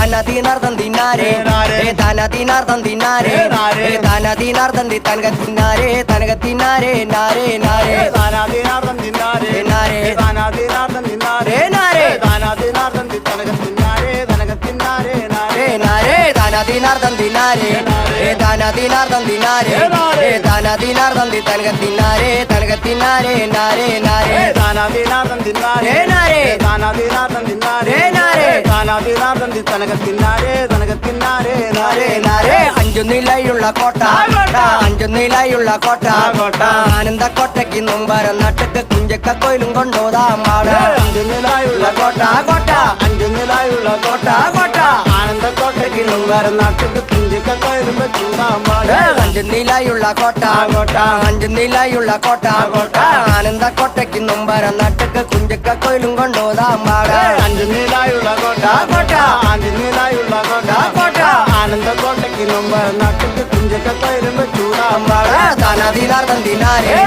താനതീനാർദ്ദം തിന്നാരേ താനതീനാർദ്ദം തിന്നാരേ താനതീനാർദ്ദം തനകത്തിന്നാരേ തനകത്തിന്നാരേ നാരേ നാരേ താനാതീനാർദ്ദം തിന്നാരേ നാരേ താനാതീനാർദ്ദം തിന്നാരേ നാരേ താനാതീനാർദ്ദം തനകത്തിന്നാരേ തനകത്തിന്നാരേ നാരേ നാരേ താനതീനാർദ്ദം തിന്നാരേ താനതീനാർദ്ദം തിന്നാരേ താനതീനാർദ്ദം തനകത്തിന്നാരേ തനകത്തിന്നാരേ നാരേ നാരേ താനാതീനാർദ്ദം തിന്നാരേ നാരേ താനാതീനാർദ്ദം തിന്നാരേ നാരേ താനാതീനാർദ്ദം തനകത്തിന്നാരേ തനകത്തിന്നാരേ നാരേ നാരേ അഞ്ചു നിലയുള്ള കോട്ട അഞ്ചു നിലയുള്ള കോട്ട ആനന്ദക്കോട്ടയ്ക്ക് മുമ്പരം നട്ടക്ക് കുഞ്ചക്ക കോയിലും കൊണ്ടോതാം പാട അഞ്ചു നിലായുള്ള കോട്ട കോട്ട അഞ്ചു നിലായുള്ള കോട്ട കോട്ട ആനന്ദക്കോട്ടയ്ക്ക് മുമ്പരം നാട്ടുക്ക് കുഞ്ചിക്ക കോയിലും ചൂടാമ്പാട് അഞ്ചു നിലയുള്ള കോട്ട അഞ്ചു നിലയുള്ള കോട്ട ആനന്ദക്കോട്ടയ്ക്ക് മുമ്പരം നട്ടക്ക് കുഞ്ചക്ക കോയിലും കൊണ്ടോതാം പാട അഞ്ചു നിലായുള്ള കോട്ട കോട്ട അഞ്ചു നിലായുള്ള കോട്ട കോട്ട ആനന്ദക്കോട്ടയ്ക്ക് മുമ്പ് നാട്ടുക്ക് കുഞ്ചിക്ക കോയിലും ചൂടാമ്പാട് താനതീനാർദ്ദം തിന്നാരേ